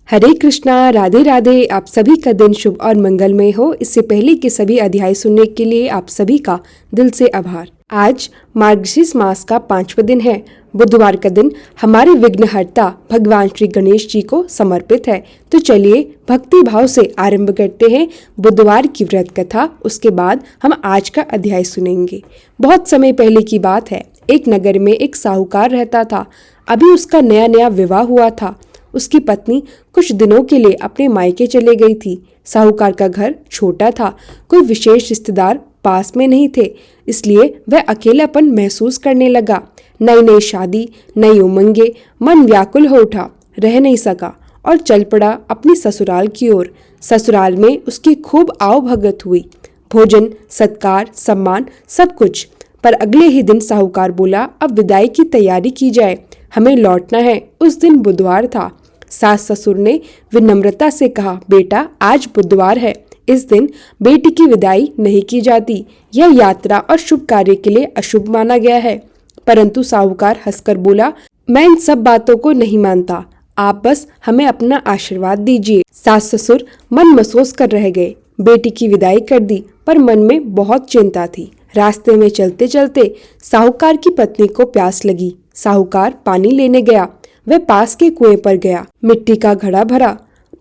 हरे कृष्णा, राधे राधे। आप सभी का दिन शुभ और मंगलमय हो। इससे पहले के सभी अध्याय सुनने के लिए आप सभी का दिल से आभार। आज मार्गशीर्ष मास का 5वां दिन है। बुधवार का दिन हमारे विघ्नहर्ता भगवान श्री गणेश जी को समर्पित है। तो चलिए भक्ति भाव से आरंभ करते हैं बुधवार की व्रत कथा। उसके बाद हम आज का अध्याय सुनेंगे। बहुत समय पहले की बात है। एक नगर में एक साहूकार रहता था। अभी उसका नया नया विवाह हुआ था। उसकी पत्नी कुछ दिनों के लिए अपने मायके चले गई थी। साहूकार का घर छोटा था। कोई विशेष रिश्तेदार पास में नहीं थे, इसलिए वह अकेलापन महसूस करने लगा। नई नई शादी, नई उमंगे, मन व्याकुल हो उठा, रह नहीं सका और चल पड़ा अपनी ससुराल की ओर। ससुराल में उसकी खूब आवभगत हुई, भोजन, सत्कार, सम्मान, सब कुछ। पर अगले ही दिन साहूकार बोला, अब विदाई की तैयारी की जाए, हमें लौटना है। उस दिन बुधवार था। सास ससुर ने विनम्रता से कहा, बेटा आज बुधवार है, इस दिन बेटी की विदाई नहीं की जाती। यह यात्रा और शुभ कार्य के लिए अशुभ माना गया है। परंतु साहूकार हंसकर बोला, मैं इन सब बातों को नहीं मानता, आप बस हमें अपना आशीर्वाद दीजिए। सास ससुर मन महसूस कर रह गए। बेटी की विदाई कर दी, पर मन में बहुत चिंता थी। रास्ते में चलते चलते साहूकार की पत्नी को प्यास लगी। साहूकार पानी लेने गया। वह पास के कुएं पर गया, मिट्टी का घड़ा भरा,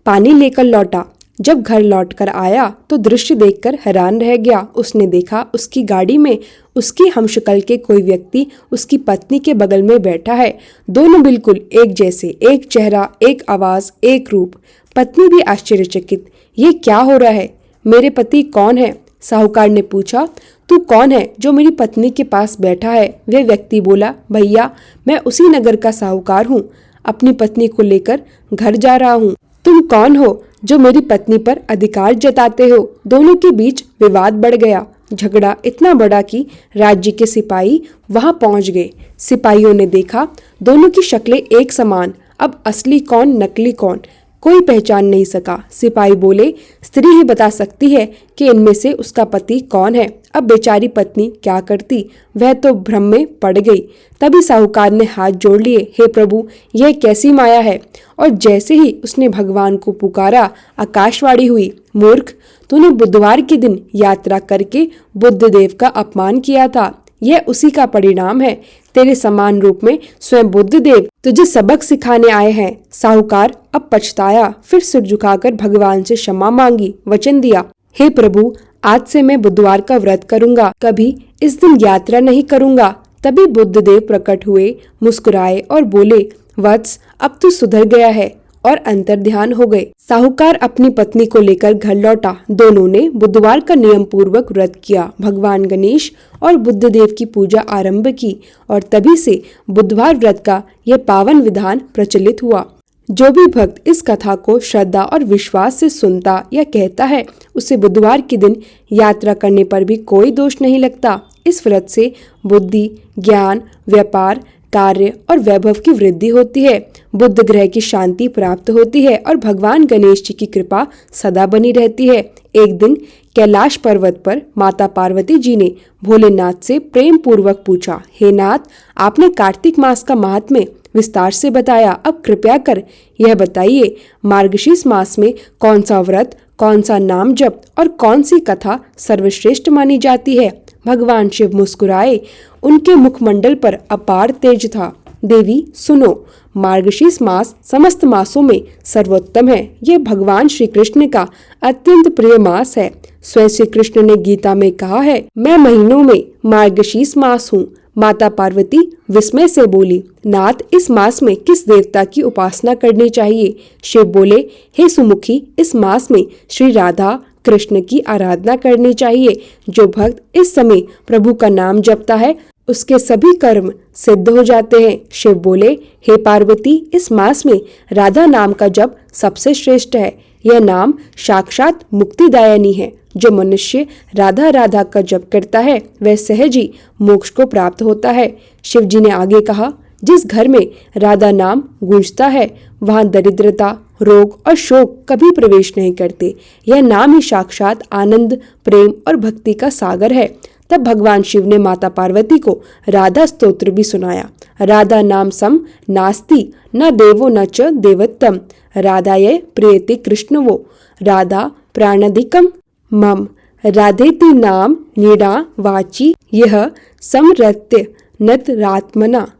पानी लेकर लौटा। जब घर लौटकर आया तो दृश्य देखकर हैरान रह गया। उसने देखा उसकी गाड़ी में उसकी हमशक्ल के कोई व्यक्ति उसकी पत्नी के बगल में बैठा है। दोनों बिल्कुल एक जैसे, एक चेहरा, एक आवाज, एक रूप। पत्नी भी आश्चर्यचकित, ये क्या हो रहा है? मेरे पति कौन है? साहूकार ने पूछा, तू कौन है जो मेरी पत्नी के पास बैठा है? वह व्यक्ति बोला, भैया मैं उसी नगर का साहूकार हूँ, अपनी पत्नी को लेकर घर जा रहा हूँ। तुम कौन हो जो मेरी पत्नी पर अधिकार जताते हो? दोनों के बीच विवाद बढ़ गया। झगड़ा इतना बड़ा कि राज्य के सिपाही वहां पहुंच गए। सिपाहियों ने देखा दोनों की शक्लें एक समान। अब असली कौन नकली कौन कोई पहचान नहीं सका। सिपाही बोले, स्त्री ही बता सकती है कि इनमें से उसका पति कौन है। अब बेचारी पत्नी क्या करती? वह तो भ्रम में पड़ गई। तभी साहूकार ने हाथ जोड़ लिए, हे प्रभु, यह कैसी माया है? और जैसे ही उसने भगवान को पुकारा, आकाशवाणी हुई, मूर्ख, तूने बुधवार के दिन यात्रा करके बुद्ध देव का अपमान किया था। यह उसी का परिणाम है। तेरे समान रूप में स्वयं बुद्ध देव तुझे सबक सिखाने आए हैं। साहूकार अब पछताया, फिर सिर झुकाकर भगवान से क्षमा मांगी, वचन दिया, हे प्रभु, आज से मैं बुधवार का व्रत करूंगा, कभी इस दिन यात्रा नहीं करूंगा। तभी बुद्ध देव प्रकट हुए, मुस्कुराए और बोले, वत्स, अब तू सुधर गया है, और अंतर ध्यान हो गए। साहूकार अपनी पत्नी को लेकर घर लौटा। दोनों ने बुधवार का नियम पूर्वक व्रत किया, भगवान गणेश और बुद्ध देव की पूजा आरंभ की, और तभी से बुधवार व्रत का यह पावन विधान प्रचलित हुआ। जो भी भक्त इस कथा को श्रद्धा और विश्वास से सुनता या कहता है, उसे बुधवार के दिन यात्रा करने पर भी कोई दोष नहीं लगता। इस व्रत से बुद्धि, ज्ञान, व्यापार, कार्य और वैभव की वृद्धि होती है, बुद्ध ग्रह की शांति प्राप्त होती है और भगवान गणेश जी की कृपा सदा बनी रहती है। एक दिन कैलाश पर्वत पर माता पार्वती जी ने भोलेनाथ से प्रेम पूर्वक पूछा, हे नाथ, आपने कार्तिक मास का महात्म्य विस्तार से बताया, अब कृपया कर यह बताइए, मार्गशीर्ष मास में कौन सा व्रत, कौन सा नाम जप और कौन सी कथा सर्वश्रेष्ठ मानी जाती है? भगवान शिव मुस्कुराए। उनके मुखमंडल पर अपार तेज था। देवी सुनो, मार्गशीर्ष मास समस्त मासों में सर्वोत्तम है। यह भगवान श्री कृष्ण का अत्यंत प्रिय मास है। स्वयं श्री कृष्ण ने गीता में कहा है, मैं महीनों में मार्गशीर्ष मास हूँ। माता पार्वती विस्मय से बोली, नाथ, इस मास में किस देवता की उपासना करनी चाहिए? शिव बोले, हे सुमुखी, इस मास में श्री राधा कृष्ण की आराधना करनी चाहिए। जो भक्त इस समय प्रभु का नाम जपता है, उसके सभी कर्म सिद्ध हो जाते हैं। शिव बोले, हे पार्वती, इस मास में राधा नाम का जप सबसे श्रेष्ठ है। यह नाम साक्षात मुक्तिदायिनी है। जो मनुष्य राधा राधा का जप करता है, वह सहज ही मोक्ष को प्राप्त होता है। शिव जी ने आगे कहा, जिस घर में राधा नाम गूंजता है, वहाँ दरिद्रता, रोग और शोक कभी प्रवेश नहीं करते। यह नाम ही साक्षात आनंद, प्रेम और भक्ति का सागर है। तब भगवान शिव ने माता पार्वती को राधा स्तोत्र भी सुनाया। राधा नाम सम नास्ति न देवो न च देवत्तम, राधाये प्रियते कृष्णवो, राधा प्राणाधिकम मम, राधेति नाम नीड़ा वाची यह समरत्य नतरात्मना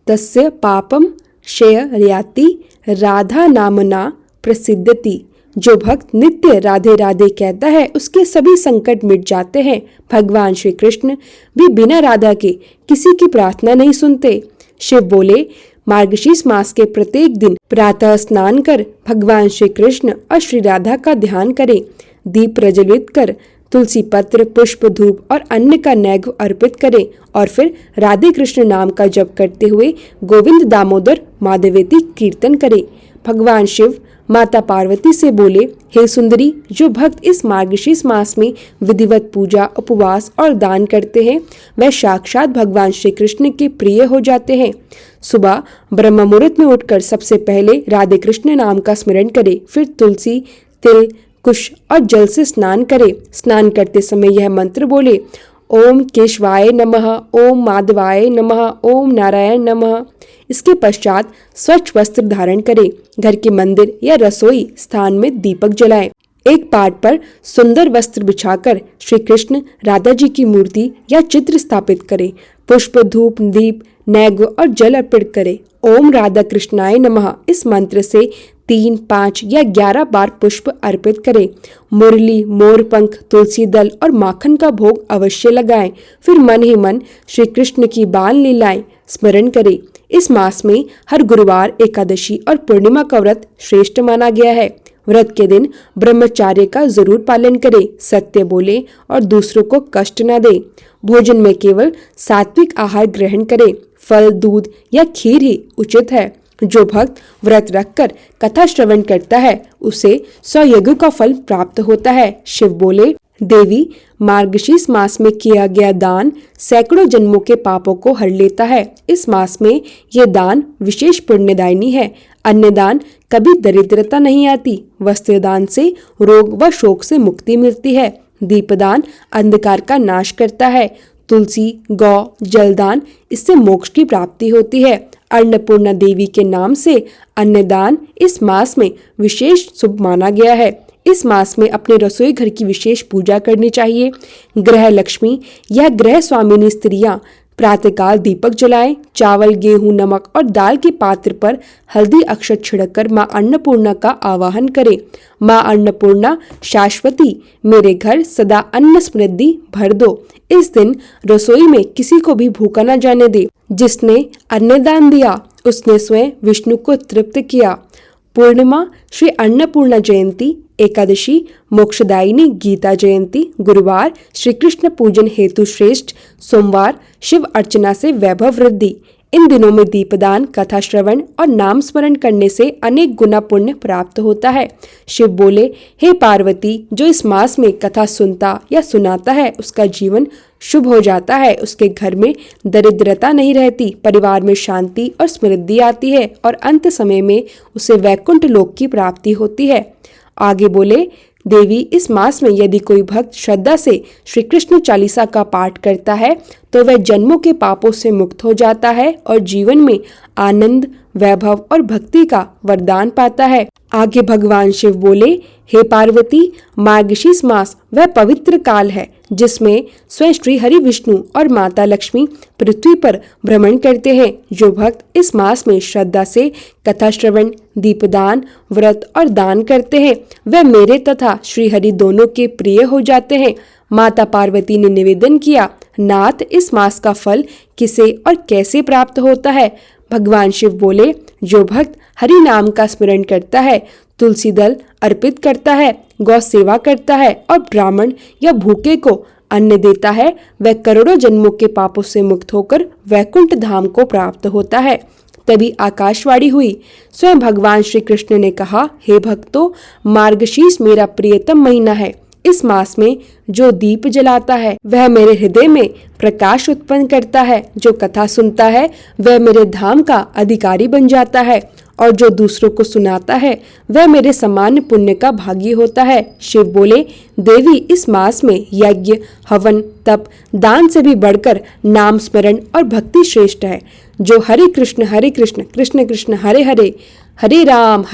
तस्य पापम क्षययाति, राधा नामना प्रसिद्धति। जो भक्त नित्य राधे राधे कहता है उसके सभी संकट मिट जाते हैं। भगवान श्री कृष्ण भी बिना राधा के किसी की प्रार्थना नहीं सुनते। शिव बोले, मार्गशीर्ष मास के प्रत्येक दिन प्रातः स्नान कर भगवान श्री कृष्ण और श्री राधा का ध्यान करें। दीप प्रज्वलित कर तुलसी पत्र, पुष्प, धूप और अन्न का नैवेद्य अर्पित करें और फिर राधे कृष्ण नाम का जप करते हुए गोविंद दामोदर माधवेति कीर्तन करें। भगवान शिव माता पार्वती से बोले, हे सुंदरी, जो भक्त इस मार्गशीर्ष मास में विधिवत पूजा, उपवास और दान करते हैं वह साक्षात भगवान श्री कृष्ण के प्रिय हो जाते हैं। सुबह ब्रह्म मुहूर्त में उठकर सबसे पहले राधे कृष्ण नाम का स्मरण करे, फिर तुलसी, तिल, कुश और जल से स्नान करे। स्नान करते समय यह मंत्र बोले, ओम केशवाय नमः, ओम माधवाय नमः, ओम नारायण नमः। इसके पश्चात स्वच्छ वस्त्र धारण करें। घर के मंदिर या रसोई स्थान में दीपक जलाएं। एक पाट पर सुंदर वस्त्र बिछाकर श्री कृष्ण, राधा जी की मूर्ति या चित्र स्थापित करें। पुष्प, धूप, दीप, नैवेद्य और जल अर्पित करें। ओम राधा कृष्णाय नमः इस मंत्र से 3, 5 या 11 बार पुष्प अर्पित करें। मुरली, मोरपंख, तुलसी दल और माखन का भोग अवश्य लगाएं। फिर मन ही मन श्री कृष्ण की बाल लीलाएं स्मरण करें। इस मास में हर गुरुवार, एकादशी और पूर्णिमा का व्रत श्रेष्ठ माना गया है। व्रत के दिन ब्रह्मचार्य का जरूर पालन करें, सत्य बोले और दूसरों को कष्ट न दे। भोजन में केवल सात्विक आहार ग्रहण करें। फल, दूध या खीर ही उचित है। जो भक्त व्रत रखकर कथा श्रवण करता है उसे 100 यज्ञों का फल प्राप्त होता है। शिव बोले, देवी, मार्गशीर्ष मास में किया गया दान सैकड़ों जन्मों के पापों को हर लेता है। इस मास में यह दान विशेष पुण्यदायिनी है। अन्य दान कभी दरिद्रता नहीं आती। वस्त्रदान से रोग व शोक से मुक्ति मिलती है। दीपदान अंधकार का नाश करता है। तुलसी, गौ, जलदान इससे मोक्ष की प्राप्ति होती है। अन्नपूर्णा देवी के नाम से अन्नदान इस मास में विशेष शुभ माना गया है। इस मास में अपने रसोई घर की विशेष पूजा करनी चाहिए। गृह लक्ष्मी या गृह स्वामिनी स्त्रियां प्रातःकाल दीपक जलाएं। चावल, गेहूं, नमक और दाल के पात्र पर हल्दी अक्षत छिड़ककर मां अन्नपूर्णा का आवाहन करें। मां अन्नपूर्णा शाश्वती, मेरे घर सदा अन्न समृद्धि भर दो। इस दिन रसोई में किसी को भी भूखा न जाने दे। जिसने अन्नदान दिया उसने स्वयं विष्णु को तृप्त किया। पूर्णिमा श्री अन्नपूर्णा जयंती, एकादशी मोक्षदायिनी गीता जयंती, गुरुवार श्री कृष्ण पूजन हेतु श्रेष्ठ, सोमवार शिव अर्चना से वैभव वृद्धि। इन दिनों में दीपदान, कथा श्रवण और नाम स्मरण करने से अनेक गुना पुण्य प्राप्त होता है। शिव बोले, हे पार्वती, जो इस मास में कथा सुनता या सुनाता है उसका जीवन शुभ हो जाता है। उसके घर में दरिद्रता नहीं रहती, परिवार में शांति और समृद्धि आती है और अंत समय में उसे वैकुंठ लोक की प्राप्ति होती है। आगे बोले, देवी, इस मास में यदि कोई भक्त श्रद्धा से श्री कृष्ण चालीसा का पाठ करता है तो वह जन्मों के पापों से मुक्त हो जाता है और जीवन में आनंद, वैभव और भक्ति का वरदान पाता है। आगे भगवान शिव बोले, हे पार्वती, मार्गशीर्ष मास वह पवित्र काल है जिसमें स्वयं श्री हरि विष्णु और माता लक्ष्मी पृथ्वी पर भ्रमण करते हैं। जो भक्त इस मास में श्रद्धा से कथा श्रवण, दीपदान, व्रत और दान करते हैं वह मेरे तथा श्री हरि दोनों के प्रिय हो जाते हैं। माता पार्वती ने निवेदन किया, नाथ, इस मास का फल किसे और कैसे प्राप्त होता है? भगवान शिव बोले, जो भक्त हरि नाम का स्मरण करता है, तुलसी दल अर्पित करता है, गौ सेवा करता है और ब्राह्मण या भूखे को अन्न देता है, वह करोड़ों जन्मों के पापों से मुक्त होकर वैकुंठ धाम को प्राप्त होता है। तभी आकाशवाणी हुई। स्वयं भगवान श्री कृष्ण ने कहा, हे भक्तों, मार्गशीर्ष मेरा प्रियतम महीना है। इस मास में जो दीप जलाता है वह मेरे हृदय में प्रकाश उत्पन्न करता है। जो कथा सुनता है वह मेरे धाम का अधिकारी बन जाता है और जो दूसरों को सुनाता है वह मेरे समान पुण्य का भागी होता है। शिव बोले, देवी, इस मास में यज्ञ, हवन, तप, दान से भी बढ़कर नाम स्मरण और भक्ति श्रेष्ठ है। जो हरे कृष्ण कृष्ण कृष्ण हरे हरे, हरे राम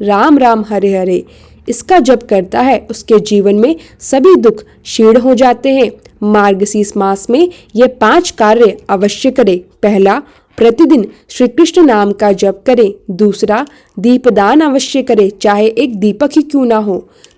राम राम हरे हरे इसका जप करता है, उसके जीवन में सभी दुख क्षीण हो जाते हैं। मार्गशीर्ष मास में ये 5 कार्य अवश्य करें। पहला, प्रतिदिन श्री कृष्ण नाम का जप करें। दूसरा, दीपदान अवश्य करें, चाहे एक दीपक ही क्यों ना हो।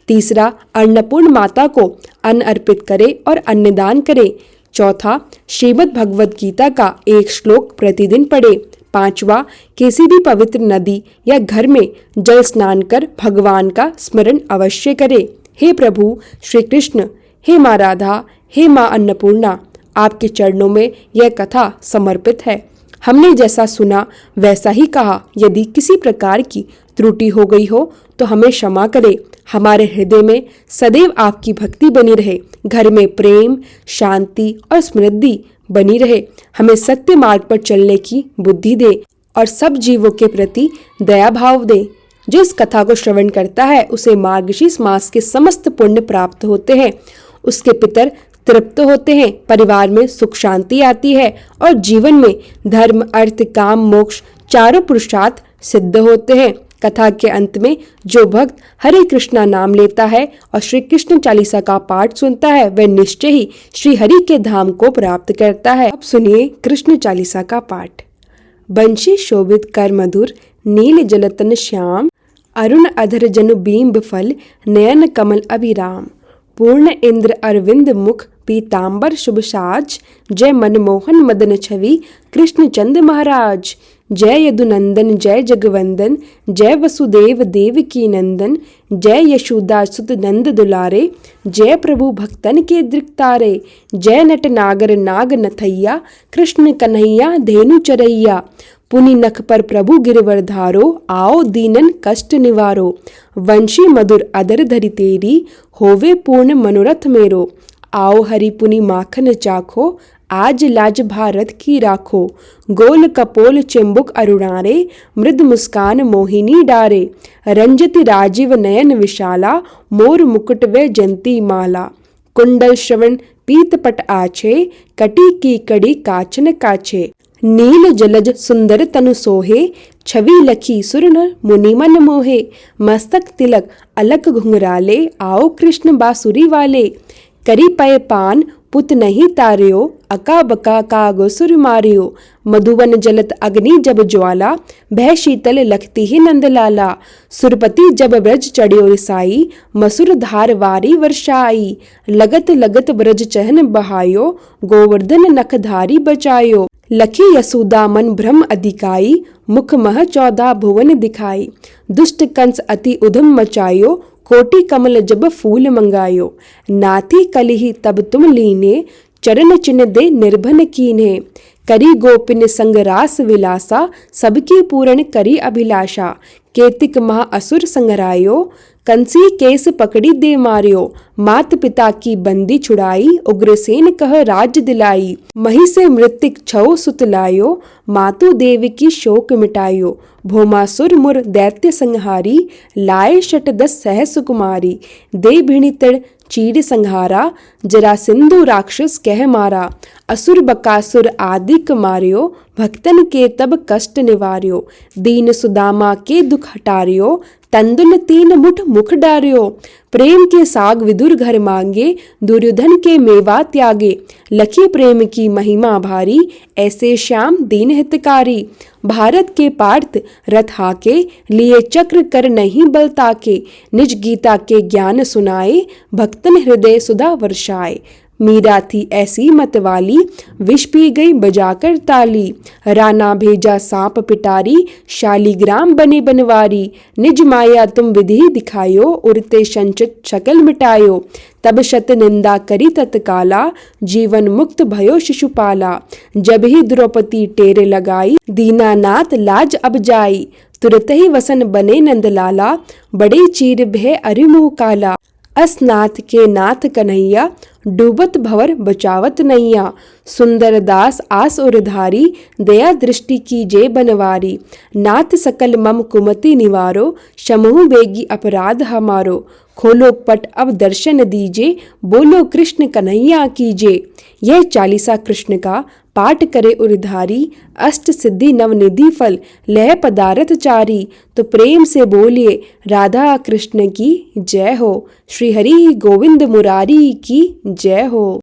तीसरा, अन्नपूर्ण माता को अन्न अर्पित करें और अन्नदान करें। चौथा, श्रीमद् भगवद गीता का एक श्लोक प्रतिदिन पढ़े। पांचवा, किसी भी पवित्र नदी या घर में जल स्नान कर भगवान का स्मरण अवश्य करें। हे प्रभु श्री कृष्ण, हे माँ राधा, हे माँ अन्नपूर्णा, आपके चरणों में यह कथा समर्पित है। हमने जैसा सुना वैसा ही कहा। यदि किसी प्रकार की त्रुटि हो गई हो तो हमें क्षमा करें। हमारे हृदय में सदैव आपकी भक्ति बनी रहे। घर में प्रेम, शांति और समृद्धि बनी रहे। हमें सत्य मार्ग पर चलने की बुद्धि दे और सब जीवों के प्रति दया भाव दे। जो इस कथा को श्रवण करता है उसे मार्गशीर्ष मास के समस्त पुण्य प्राप्त होते हैं। उसके पितर तृप्त होते हैं, परिवार में सुख शांति आती है और जीवन में धर्म, अर्थ, काम, मोक्ष चारों पुरुषार्थ सिद्ध होते हैं। कथा के अंत में जो भक्त हरे कृष्णा नाम लेता है और श्री कृष्ण चालीसा का पाठ सुनता है वह निश्चय ही श्री हरि के धाम को प्राप्त करता है। अब सुनिए कृष्ण चालीसा का पाठ। बंशी शोभित कर मधुर, नील जलतन श्याम, अरुण अधर जनु बिंब फल, नयन कमल अभिराम, पूर्ण इंद्र अरविंद मुख, पीतांबर शुभ साज, जय मनमोहन मदन छवि, कृष्ण चंद महाराज। जय यदुनंदन जय जगवंदन, जय वसुदेव देव की नंदन, जय यशोदा सुत नंद दुलारे, जय प्रभु भक्तन के दृक्तारे, जय नट नागर नाग नथैया, कृष्ण कन्हैया धेनु चरैया, पुनि नख पर प्रभु गिरवर धारो, आओ दीनन कष्ट निवारो, वंशी मधुर अदर धरि तेरी, होवे पूर्ण मनोरथ मेरो, आओ हरि पुनि माखन चाखो, आज लाज भारत की राखो, गोल कपोल चिंबुक अरुणारे, मृद मुस्कान मोहिनी डारे, रंजति राजीव नयन विशाला, मोर मुकुट वे जंती माला, कुंडल श्रवण पीत पट आछे, कटी की कड़ी काचन काछे, नील जलज सुंदर तनु सोहे, छवि लखी सुरनर मुनि मन मोहे, मस्तक तिलक अलक घुंघराले, आओ कृष्ण बांसुरी वाले, करी पय पान पुत नहीं तार्यो, अका बका कागो सुर मारियो, मधुवन जलत अग्नि जब ज्वाला, भय शीतल लखती ही नंदलाला, सुरपति जब ब्रज चढ़ियो रिसाई, मसुर धार वारी वर्षाई, लगत लगत ब्रज चहन बहायो, गोवर्धन नखधारी बचायो, लखी यशोदा मन भ्रम अधिकाई, मुख मह 14 भुवन दिखाई, दुष्ट कंस अति उधम मचायो, कोटि कमल जब फूल मंगायो, नाथी कलिहि तब तुम लीने, चरण चिन्ह दे निर्भन कीन्हे, करी गोपिन संग रास विलासा, सबकी पूर्ण करी अभिलाषा, केतिक महा असुर संगरायो, कंसी केस पकड़ी दे मारियो, मात पिता की बंदी छुड़ाई, उग्रसेन कह राज्य दिलाई, मही से मृतिक छौ सुत लायो, मातु देव की शोक मिटायो, भौमासुर मुर दैत्य संहारी, लाए शत 10 सहस कुमारी, दे भिणी तड़ चीर संहारा, जरा सिंधु राक्षस कह मारा, असुर बकासुर आदिक मारियो, भक्तन के तब कष्ट निवार्यो, दीन सुदामा के दुख हटारियो, तंदुन 3 मुठ मुख डारियो, प्रेम के साग विदुर घर मांगे, दुर्योधन के मेवा त्यागे, लखी प्रेम की महिमा भारी, ऐसे श्याम दीन हितकारी, भारत के पार्थ रथ हाके, लिए चक्र कर नहीं बल ताके, निज गीता के ज्ञान सुनाए, भक्तन हृदय सुधा वर्षाए, मीरा थी ऐसी मतवाली, विष पी गई बजाकर ताली, राना भेजा सांप पिटारी, शालीग्राम बने बनवारी, निज माया तुम विधि दिखायो, उड़ते संचित शकल मिटायो, तब शत निंदा करी तत्काला, जीवन मुक्त भयो शिशुपाला, जब ही द्रौपदी टेर लगाई, दीनानाथ लाज अब जाई, तुरत ही वसन बने नंदलाला, बड़े चीर भय अरिमुह काला, असनाथ के नाथ कन्हैया, डूबत भवर बचावत नैया। सुंदर दास आस उरधारी, दया दृष्टि की जय बनवारी। नाथ सकल मम कुमति निवारो, समूह बेगी अपराध हमारो। खोलो पट अब दर्शन दीजे, बोलो कृष्ण कन्हैया कीजे। यह चालीसा कृष्ण का पाठ करे उरधारी, अष्ट सिद्धि नवनिधि फल लह पदारथ चारी। तो प्रेम से बोलिए राधा कृष्ण की जय हो, श्री हरि गोविंद मुरारी की जय हो।